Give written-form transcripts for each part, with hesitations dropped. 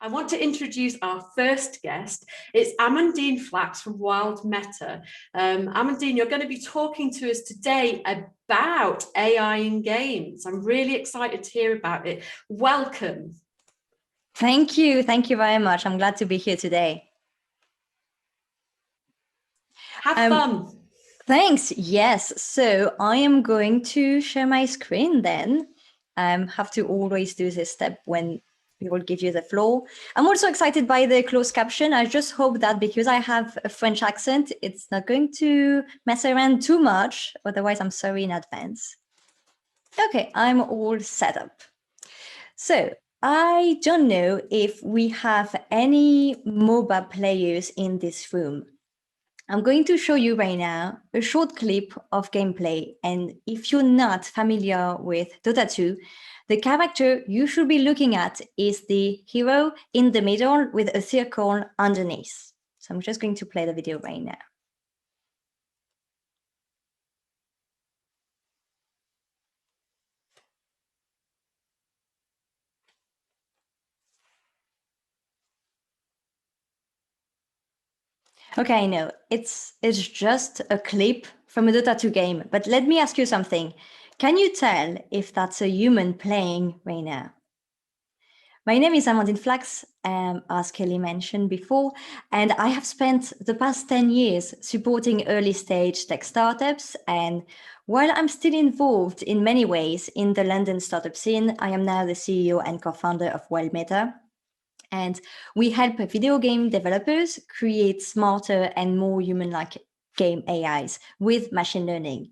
I want to introduce our first guest. It's Amandine Flachs from WildMeta. Amandine, you're going to be talking to us today about AI in games. I'm really excited to hear about it. Welcome. Thank you. Thank you very much. I'm glad to be here today. Have fun. Thanks. Yes. So I am going to share my screen then. Have to always do this step when we will give you the floor. I'm also excited by the closed caption. I just hope that because I have a French accent, it's not going to mess around too much. Otherwise, I'm sorry in advance. Okay, I'm all set up. So I don't know if we have any mobile players in this room. I'm going to show you right now a short clip of gameplay. And if you're not familiar with Dota 2, the character you should be looking at is the hero in the middle with a circle underneath. So I'm just going to play the video right now. Okay, I know, it's just a clip from a Dota 2 game, but let me ask you something. Can you tell if that's a human playing right now? My name is Amandine Flachs, as Kelly mentioned before, and I have spent the past 10 years supporting early stage tech startups. And while I'm still involved in many ways in the London startup scene, I am now the CEO and co-founder of WildMeta. And we help video game developers create smarter and more human-like game AIs with machine learning.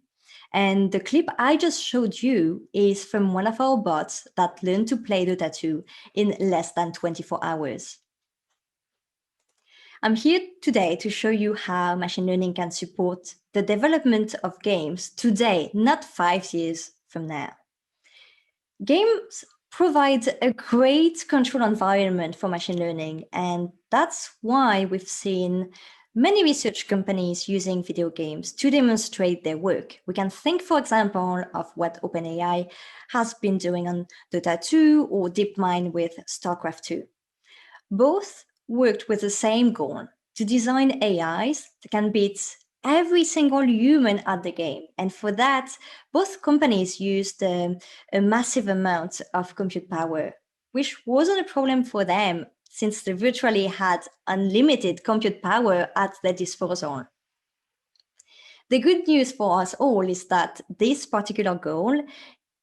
And the clip I just showed you is from one of our bots that learned to play Dota 2 in less than 24 hours. I'm here today to show you how machine learning can support the development of games today, not 5 years from now. Games provide a great control environment for machine learning, and that's why we've seen many research companies using video games to demonstrate their work. We can think, for example, of what OpenAI has been doing on Dota 2 or DeepMind with StarCraft 2. Both worked with the same goal, to design AIs that can beat every single human at the game. And for that, both companies used a massive amount of compute power, which wasn't a problem for them since they virtually had unlimited compute power at their disposal. The good news for us all is that this particular goal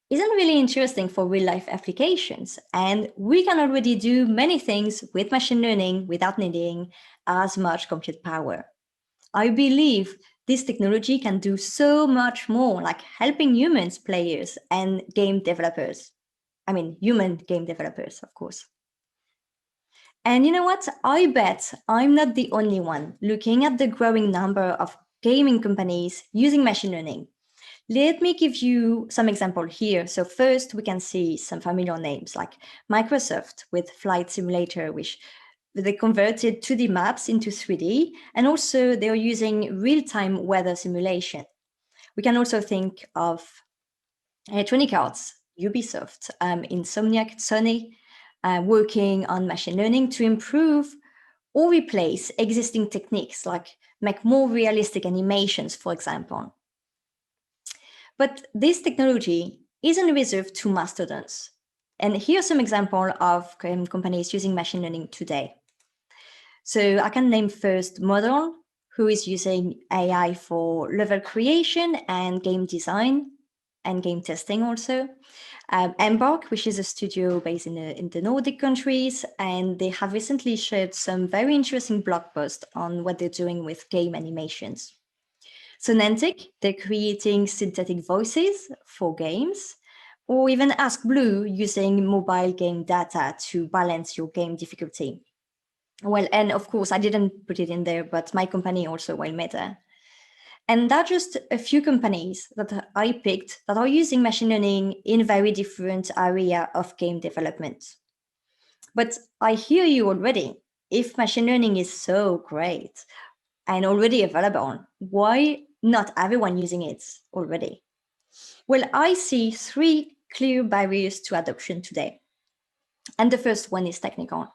isn't really interesting for real-life applications, and we can already do many things with machine learning without needing as much compute power. I believe this technology can do so much more, like helping humans players and game developers. I mean, human game developers, of course. And you know what? I bet I'm not the only one looking at the growing number of gaming companies using machine learning. Let me give you some example here. So first, we can see some familiar names like Microsoft with Flight Simulator, which they converted 2D maps into 3D, and also they're using real-time weather simulation. We can also think of Electronic Arts, Ubisoft, Insomniac, Sony, working on machine learning to improve or replace existing techniques, like make more realistic animations, for example. But this technology isn't reserved to mastodons. And here's some example of companies using machine learning today. So I can name first Model, who is using AI for level creation and game design and game testing also. Embark, which is a studio based in the Nordic countries, and they have recently shared some very interesting blog posts on what they're doing with game animations. So Niantic, they're creating synthetic voices for games, or even Ask Blue using mobile game data to balance your game difficulty. Well, and of course, I didn't put it in there, but my company also, WildMeta. And that's just a few companies that I picked that are using machine learning in very different area of game development. But I hear you already. If machine learning is so great and already available, why not everyone using it already? Well, I see 3 clear barriers to adoption today. And the first one is technical.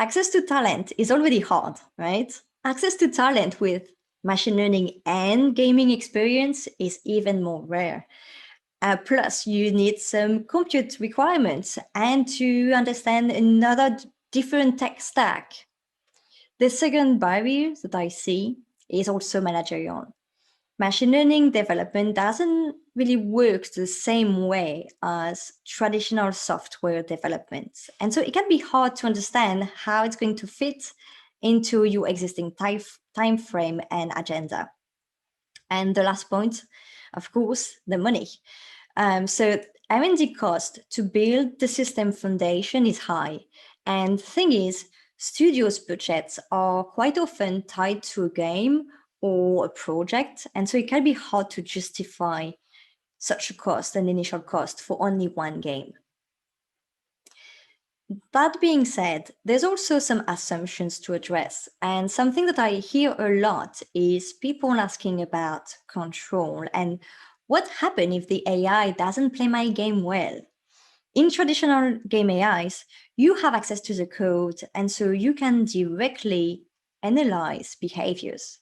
Access to talent is already hard, right? Access to talent with machine learning and gaming experience is even more rare. Plus, you need some compute requirements and to understand another different tech stack. The second barrier that I see is also managerial. Machine learning development doesn't really work the same way as traditional software development. And so it can be hard to understand how it's going to fit into your existing time frame and agenda. And the last point, of course, the money. So R&D cost to build the system foundation is high. And the thing is, studios' budgets are quite often tied to a game or a project. And so it can be hard to justify such a cost, an initial cost for only one game. That being said, there's also some assumptions to address. And something that I hear a lot is people asking about control and what happens if the AI doesn't play my game well? In traditional game AIs, you have access to the code, and so you can directly analyze behaviors.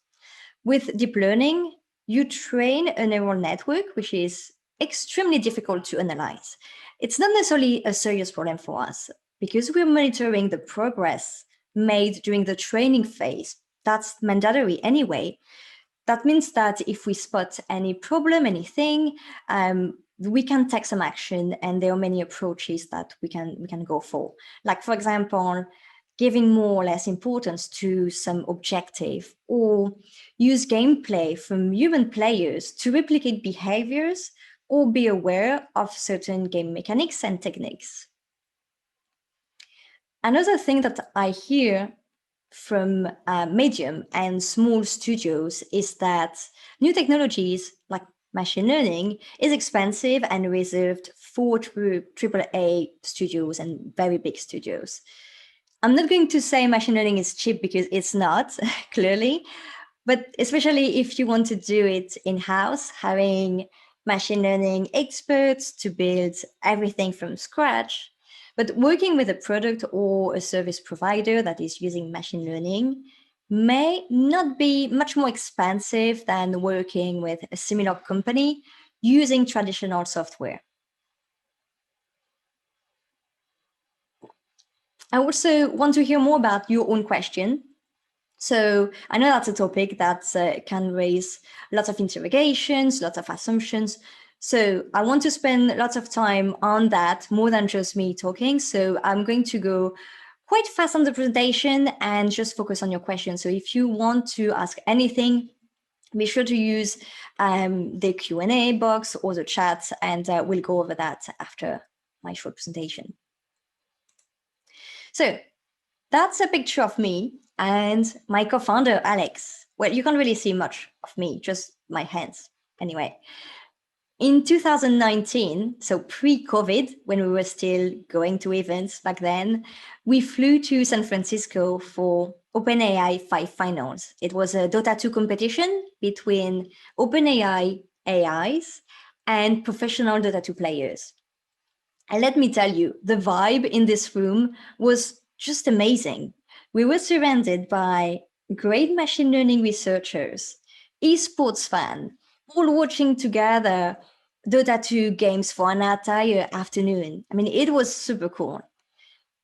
With deep learning, you train a neural network, which is extremely difficult to analyze. It's not necessarily a serious problem for us because we're monitoring the progress made during the training phase. That's mandatory anyway. That means that if we spot any problem, anything, we can take some action, and there are many approaches that we can go for. Like, for example, giving more or less importance to some objective, or use gameplay from human players to replicate behaviors or be aware of certain game mechanics and techniques. Another thing that I hear from medium and small studios is that new technologies like machine learning is expensive and reserved for AAA studios and very big studios. I'm not going to say machine learning is cheap because it's not, clearly, but especially if you want to do it in-house, having machine learning experts to build everything from scratch. But working with a product or a service provider that is using machine learning may not be much more expensive than working with a similar company using traditional software. I also want to hear more about your own question. So I know that's a topic that can raise lots of interrogations, lots of assumptions. So I want to spend lots of time on that, more than just me talking. So I'm going to go quite fast on the presentation and just focus on your questions. So if you want to ask anything, be sure to use the Q&A box or the chat, and we'll go over that after my short presentation. So that's a picture of me and my co-founder, Alex. Well, you can't really see much of me, just my hands. Anyway, in 2019, so pre-COVID, when we were still going to events back then, we flew to San Francisco for OpenAI 5 Finals. It was a Dota 2 competition between OpenAI AIs and professional Dota 2 players. And let me tell you, the vibe in this room was just amazing. We were surrounded by great machine learning researchers, esports fans, all watching together Dota 2 games for an entire afternoon. I mean, it was super cool.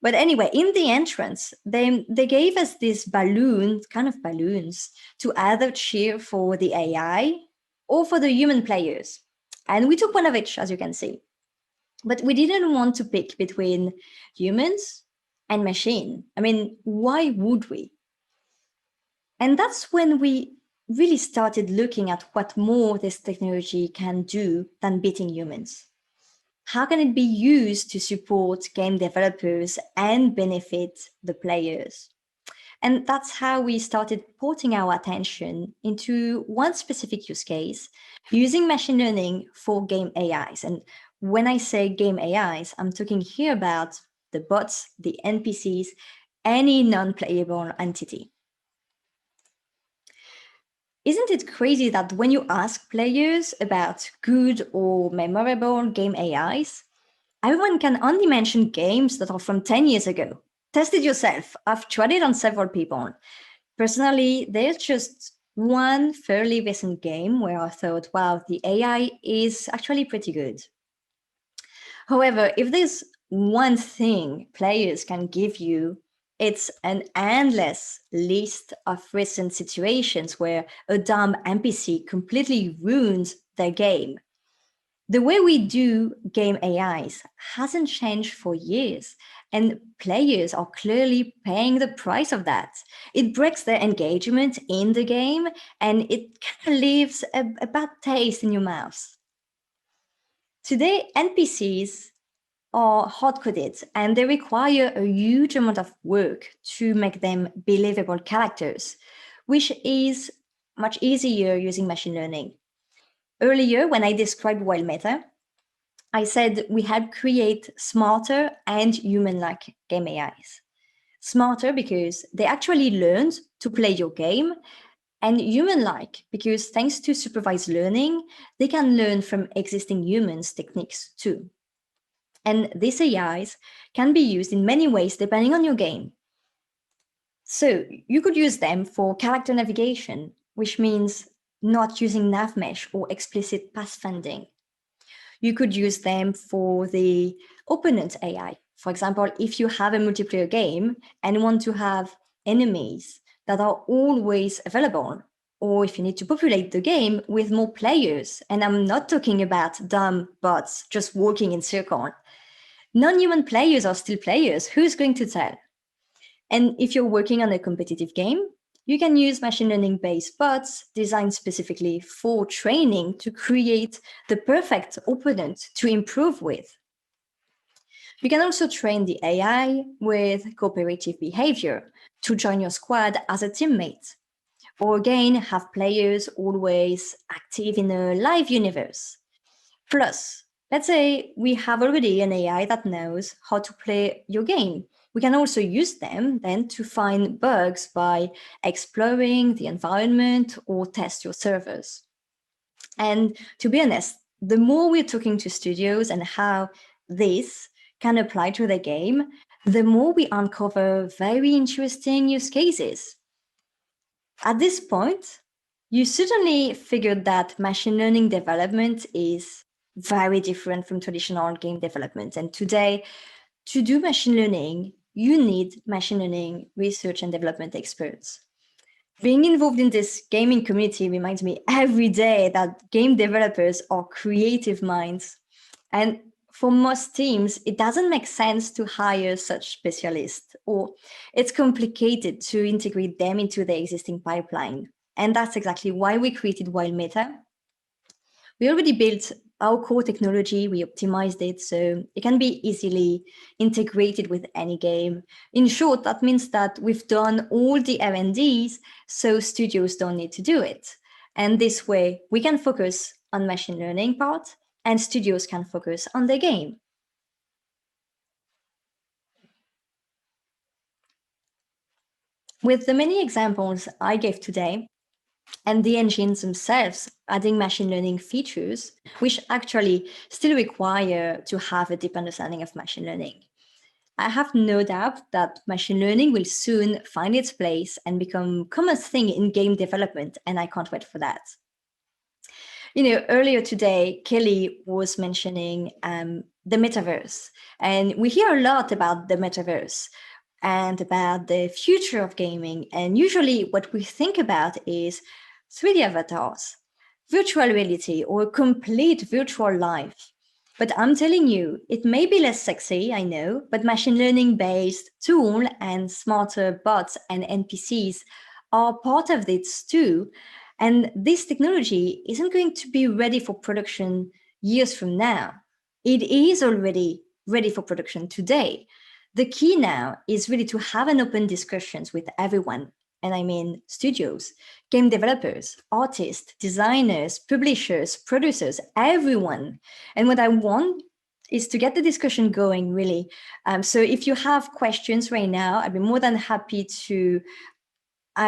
But anyway, in the entrance, they gave us these balloons, kind of balloons, to either cheer for the AI or for the human players. And we took one of each, as you can see. But we didn't want to pick between humans and machine. I mean, why would we? And that's when we really started looking at what more this technology can do than beating humans. How can it be used to support game developers and benefit the players? And that's how we started putting our attention into one specific use case, using machine learning for game AIs. And when I say game AIs, I'm talking here about the bots, the NPCs, any non-playable entity. Isn't it crazy that when you ask players about good or memorable game AIs, everyone can only mention games that are from 10 years ago. test it yourself. I've tried it on several people. Personally, there's just one fairly recent game where I thought, wow, the AI is actually pretty good. However, if there's one thing players can give you, it's an endless list of recent situations where a dumb NPC completely ruins their game. The way we do game AIs hasn't changed for years, and players are clearly paying the price of that. It breaks their engagement in the game, and it kind of leaves a bad taste in your mouth. Today, NPCs are hard-coded, and they require a huge amount of work to make them believable characters, which is much easier using machine learning. Earlier, when I described WildMeta, I said we had create smarter and human-like game AIs. Smarter because they actually learned to play your game, and human-like because thanks to supervised learning, they can learn from existing humans' techniques too. And these AIs can be used in many ways depending on your game. So you could use them for character navigation, which means not using nav mesh or explicit pathfinding. You could use them for the opponent AI. For example, if you have a multiplayer game and want to have enemies that are always available, or if you need to populate the game with more players, and I'm not talking about dumb bots just walking in circle. Non-human players are still players. Who's going to tell? And if you're working on a competitive game, you can use machine learning-based bots designed specifically for training to create the perfect opponent to improve with. You can also train the AI with cooperative behavior to join your squad as a teammate, or again, have players always active in a live universe. Plus, let's say we have already an AI that knows how to play your game. We can also use them then to find bugs by exploring the environment or test your servers. And to be honest, the more we're talking to studios and how this can apply to the game, the more we uncover very interesting use cases. At this point, you certainly figured that machine learning development is very different from traditional game development. And today, to do machine learning, you need machine learning research and development experts. Being involved in this gaming community reminds me every day that game developers are creative minds. And for most teams, it doesn't make sense to hire such specialists, or it's complicated to integrate them into the existing pipeline. And that's exactly why we created WildMeta. We already built our core technology, we optimized it so it can be easily integrated with any game. In short, that means that we've done all the R&Ds so studios don't need to do it. And this way we can focus on machine learning part and studios can focus on the game. With the many examples I gave today, and the engines themselves adding machine learning features, which actually still require to have a deep understanding of machine learning. I have no doubt that machine learning will soon find its place and become a common thing in game development, and I can't wait for that. Earlier today, Kelly was mentioning the metaverse, and we hear a lot about the metaverse and about the future of gaming. And usually what we think about is 3D avatars, virtual reality, or a complete virtual life. But I'm telling you, it may be less sexy, I know, but machine learning-based tool and smarter bots and NPCs are part of this too. And this technology isn't going to be ready for production years from now. It is already ready for production today. The key now is really to have an open discussions with everyone. And I mean studios, game developers, artists, designers, publishers, producers, everyone. And what I want is to get the discussion going, really. So if you have questions right now, I'd be more than happy to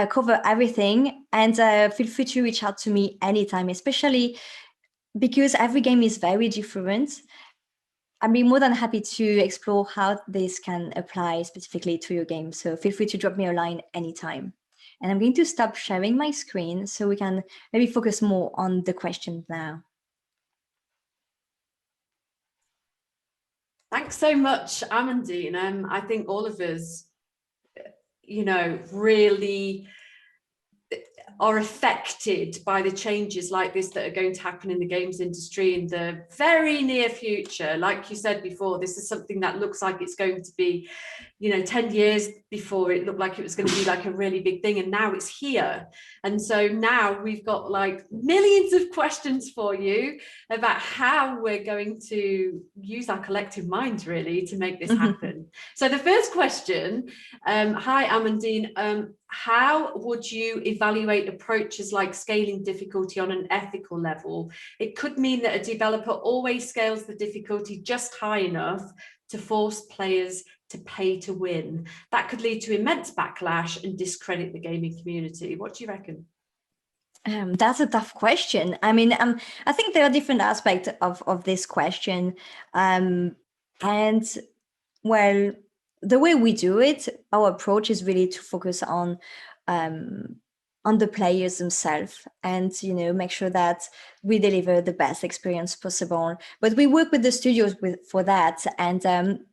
cover everything. And feel free to reach out to me anytime, especially because every game is very different. I'd be more than happy to explore how this can apply specifically to your game. So feel free to drop me a line anytime. And I'm going to stop sharing my screen so we can maybe focus more on the questions now. Thanks so much, Amandine. I think all of us, really are affected by the changes like this that are going to happen in the games industry in the very near future. Like you said before, this is something that looks like it's going to be, 10 years before it looked like it was going to be like a really big thing, and now it's here. And so now we've got like millions of questions for you about how we're going to use our collective minds really to make this happen. So the first question, hi Amandine, how would you evaluate approaches like scaling difficulty on an ethical level? It could mean that a developer always scales the difficulty just high enough to force players to pay to win. That could lead to immense backlash and discredit the gaming community. What do you reckon? That's a tough question. I mean, I think there are different aspects of this question. And well, the way we do it, our approach is really to focus on the players themselves and make sure that we deliver the best experience possible. But we work with the studios for that, and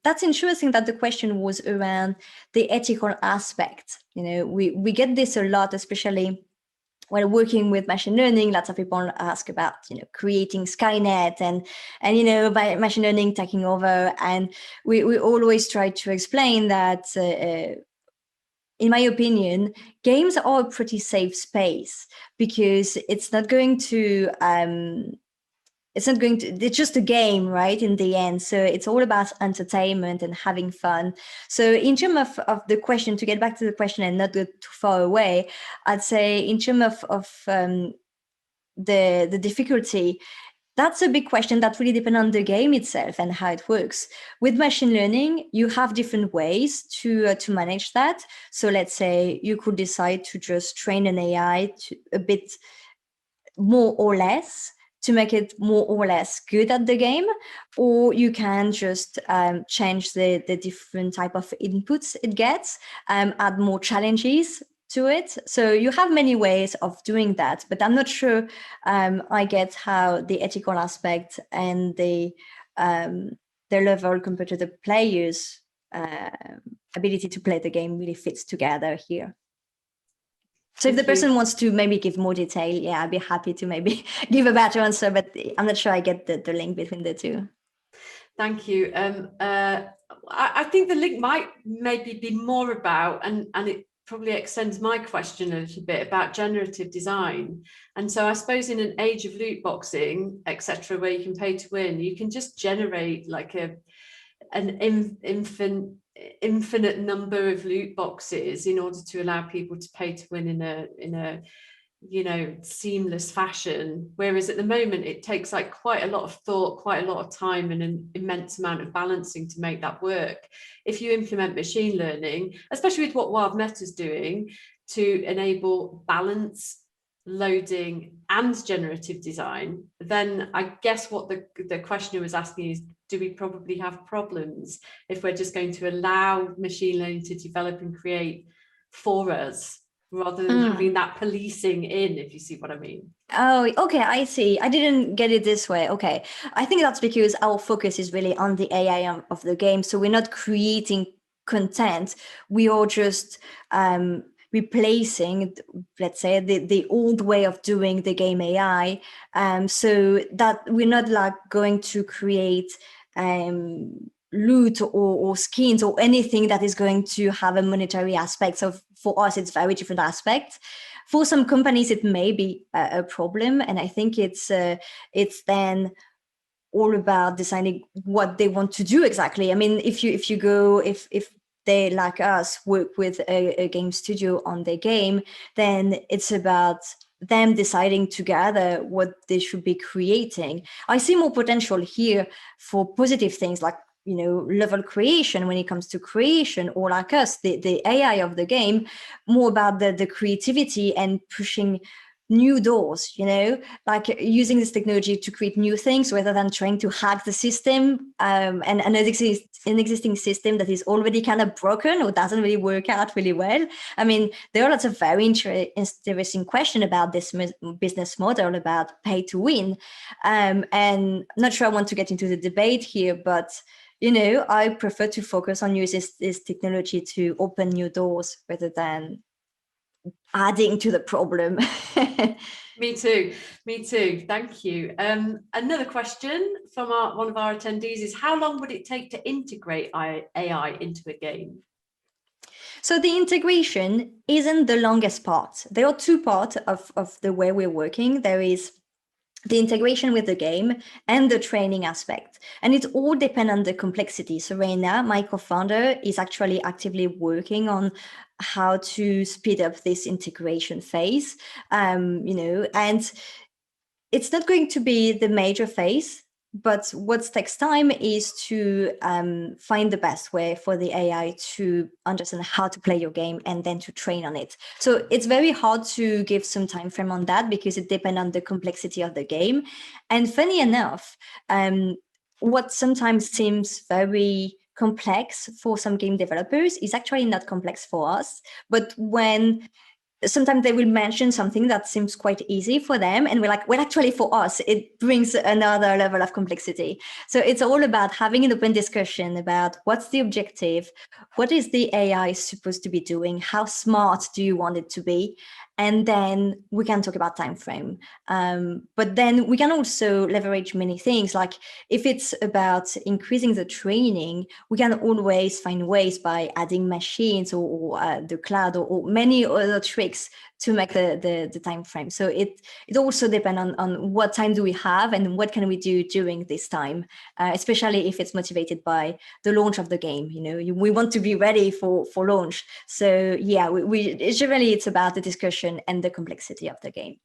that's interesting that the question was around the ethical aspect. We get this a lot, especially when working with machine learning. Lots of people ask about creating Skynet and by machine learning taking over, and we always try to explain that in my opinion, games are a pretty safe space because it's just a game, right, in the end. So it's all about entertainment and having fun. So in terms of the question, to get back to the question and not go too far away, I'd say in terms of the difficulty, that's a big question that really depends on the game itself and how it works. With machine learning, you have different ways to manage that. So let's say you could decide to just train an AI a bit more or less to make it more or less good at the game, or you can just change the different type of inputs it gets, add more challenges to it. So you have many ways of doing that, but I'm not sure I get how the ethical aspect and the level compared to the players' ability to play the game really fits together here. So if the person wants to maybe give more detail, yeah, I'd be happy to maybe give a better answer, but I'm not sure I get the link between the two. Thank you. I think the link might maybe be more about, and it probably extends my question a little bit, about generative design. And so I suppose in an age of loot boxing, etc., where you can pay to win, you can just generate like an infinite number of loot boxes in order to allow people to pay to win in a seamless fashion, whereas at the moment it takes like quite a lot of thought, quite a lot of time, and an immense amount of balancing to make that work. If you implement machine learning, especially with what WildMeta is doing to enable balance, loading and generative design, then I guess what the questioner was asking is, do we probably have problems if we're just going to allow machine learning to develop and create for us, rather than having that policing in, if you see what I mean? Oh, okay, I see. I didn't get it this way. Okay. I think that's because our focus is really on the AI of the game. So we're not creating content. We are just replacing, let's say, the old way of doing the game AI. So that we're not like going to create loot or skins or anything that is going to have a monetary aspect. So for us, it's very different aspect. For some companies, it may be a problem, and I think it's then all about deciding what they want to do exactly. I mean, if they, like us, work with a game studio on their game, then it's about them deciding together what they should be creating. I see more potential here for positive things like level creation when it comes to creation, or like us, the AI of the game, more about the creativity and pushing new doors, like using this technology to create new things rather than trying to hack the system, and an existing system that is already kind of broken or doesn't really work out really well. I mean, there are lots of very interesting questions about this business model about pay to win. And I'm not sure I want to get into the debate here, but I prefer to focus on using this technology to open new doors rather than adding to the problem. Me too. Thank you. Another question from one of our attendees is, how long would it take to integrate AI into a game? So the integration isn't the longest part. There are two parts of the way we're working. There is the integration with the game and the training aspect. And it all depends on the complexity. So right now, my co-founder is actually actively working on how to speed up this integration phase, and it's not going to be the major phase. But what takes time is to find the best way for the AI to understand how to play your game and then to train on it. So it's very hard to give some time frame on that because it depends on the complexity of the game. And funny enough, what sometimes seems very complex for some game developers is actually not complex for us. But when sometimes they will mention something that seems quite easy for them, and we're like, well, actually for us it brings another level of complexity. So it's all about having an open discussion about what's the objective, what is the AI supposed to be doing, how smart do you want it to be, and then we can talk about time frame. But then we can also leverage many things. Like if it's about increasing the training, we can always find ways by adding machines or the cloud or many other tricks to make the time frame. So it also depends on what time do we have and what can we do during this time, especially if it's motivated by the launch of the game. We want to be ready for launch. So yeah, we generally it's about the discussion and the complexity of the game.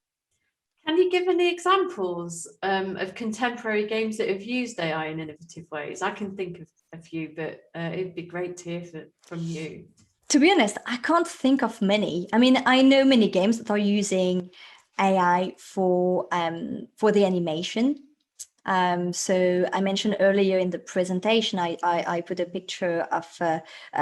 Can you give any examples of contemporary games that have used AI in innovative ways? I can think of a few, but it'd be great to hear from you. To be honest, I can't think of many. I mean, I know many games that are using AI for the animation. So I mentioned earlier in the presentation, I put a picture of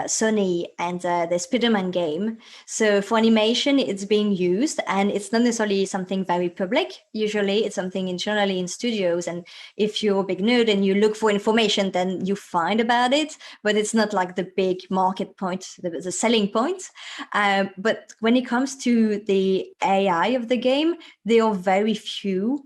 Sony and the Spider-Man game. So for animation, it's being used, and it's not necessarily something very public. Usually it's something internally in studios. And if you're a big nerd and you look for information, then you find about it, but it's not like the big market point, the selling point. But when it comes to the AI of the game, there are very few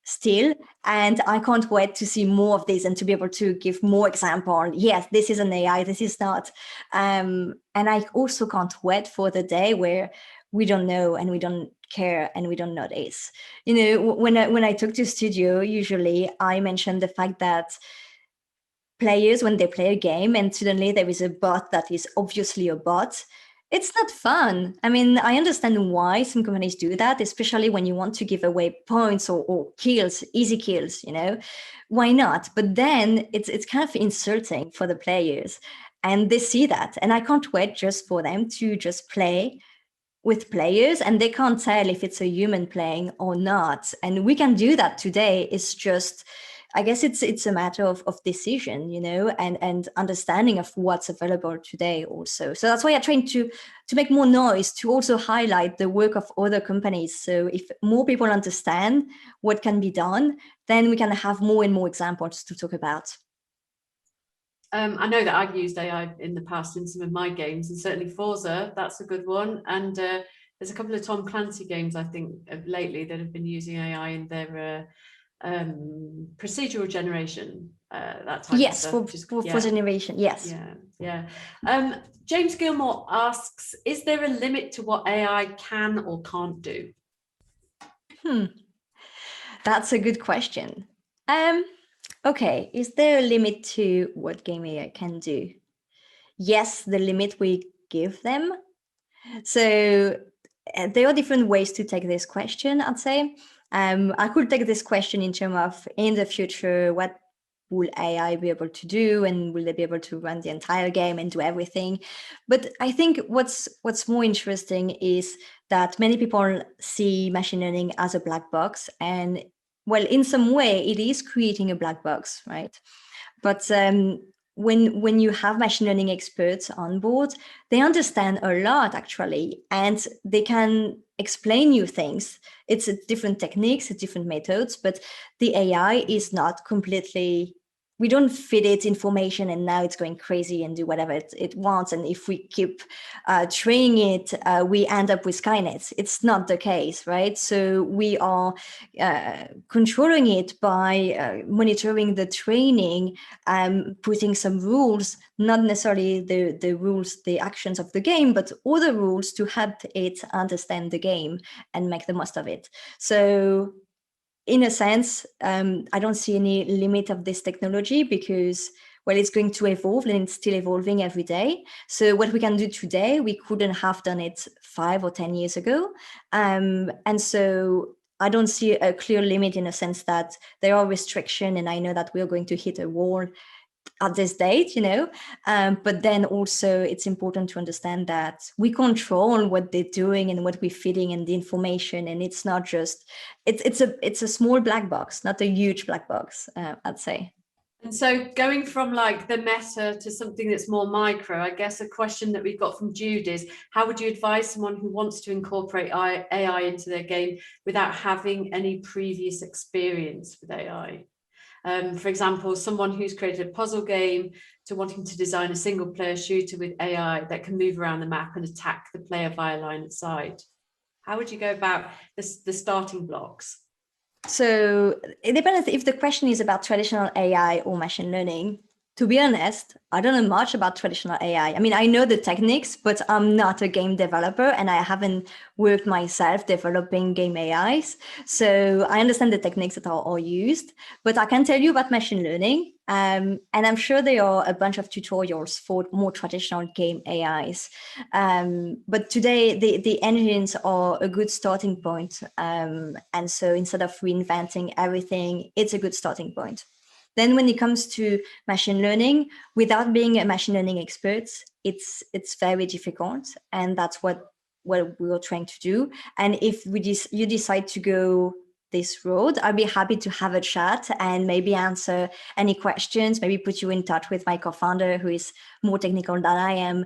still, and I can't wait to see more of this and to be able to give more example on, yes, this is an AI, this is not. And I also can't wait for the day where we don't know and we don't care and we don't notice. When I talk to studio, usually I mention the fact that players, when they play a game and suddenly there is a bot that is obviously a bot, it's not fun. I mean, I understand why some companies do that, especially when you want to give away points or kills, easy kills, why not? But then it's kind of insulting for the players, and they see that. And I can't wait just for them to just play with players, and they can't tell if it's a human playing or not. And we can do that today. It's just, I guess it's a matter of decision, and understanding of what's available today also. So that's why I'm trying to make more noise, to also highlight the work of other companies. So if more people understand what can be done, then we can have more and more examples to talk about. I know that I've used AI in the past in some of my games, and certainly Forza, that's a good one. And there's a couple of Tom Clancy games, I think, lately that have been using AI in their procedural generation, that type yes, of stuff. For generation, yes. Yeah. James Gilmore asks, is there a limit to what AI can or can't do? That's a good question. Okay, is there a limit to what game AI can do? Yes, the limit we give them. So there are different ways to take this question, I'd say. I could take this question in terms of, in the future, what will AI be able to do, and will they be able to run the entire game and do everything? But I think what's more interesting is that many people see machine learning as a black box. And well, in some way, it is creating a black box, right? But when you have machine learning experts on board, they understand a lot actually, and they can explain you things. It's a different techniques, it's different methods, but the AI is not completely, we don't feed it information and now it's going crazy and do whatever it wants. And if we keep training it, we end up with Skynet. It's not the case, right? So we are controlling it by monitoring the training, putting some rules, not necessarily the rules, the actions of the game, but other rules to help it understand the game and make the most of it. So in a sense, I don't see any limit of this technology because, well, it's going to evolve and it's still evolving every day. So what we can do today, we couldn't have done it 5 or 10 years ago. And so I don't see a clear limit in a sense that there are restrictions, and I know that we're going to hit a wall at this date, but then also it's important to understand that we control what they're doing and what we're feeding and the information, and it's not just it's a small black box, not a huge black box, I'd say. And so going from like the meta to something that's more micro, I guess a question that we got from Jude is, how would you advise someone who wants to incorporate AI into their game without having any previous experience with AI? For example, someone who's created a puzzle game to wanting to design a single player shooter with AI that can move around the map and attack the player via line of sight. How would you go about this, the starting blocks? So it depends if the question is about traditional AI or machine learning. To be honest, I don't know much about traditional AI. I mean, I know the techniques, but I'm not a game developer and I haven't worked myself developing game AIs. So I understand the techniques that are used, but I can tell you about machine learning. And I'm sure there are a bunch of tutorials for more traditional game AIs. But today, the engines are a good starting point. And so instead of reinventing everything, it's a good starting point. Then when it comes to machine learning, without being a machine learning expert, it's very difficult. And that's what we're trying to do. And if you decide to go this road, I'll be happy to have a chat and maybe answer any questions, maybe put you in touch with my co-founder who is more technical than I am,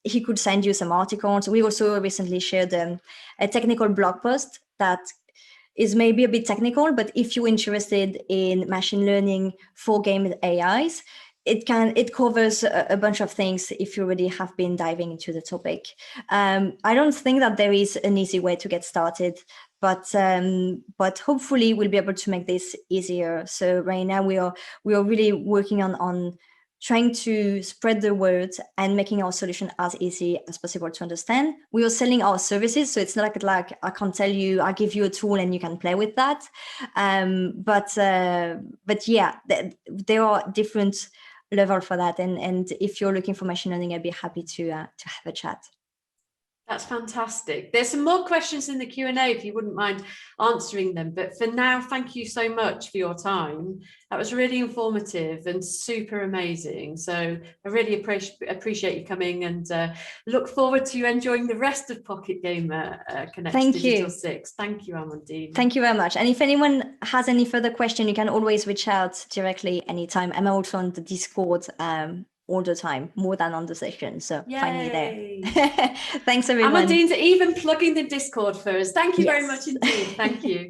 he could send you some articles. We also recently shared a technical blog post that is maybe a bit technical, but if you're interested in machine learning for game AIs, it covers a bunch of things if you already have been diving into the topic. I don't think that there is an easy way to get started, but hopefully we'll be able to make this easier. So right now we are really working on trying to spread the word and making our solution as easy as possible to understand. We are selling our services, so it's not like I can tell you, I give you a tool and you can play with that. But yeah, there are different levels for that. And if you're looking for machine learning, I'd be happy to have a chat. That's fantastic. There's some more questions in the Q&A if you wouldn't mind answering them. But for now, thank you so much for your time. That was really informative and super amazing. So I really appreciate you coming, and look forward to you enjoying the rest of Pocket Gamer Connect Digital 6. Thank you, Amandine. Thank you very much. And if anyone has any further question, you can always reach out directly anytime. I'm also on the Discord all the time, more than on the session. So Yay. Find me there. Thanks, everyone. Amandine's even plugging the Discord for us. Thank you very much indeed. Thank you.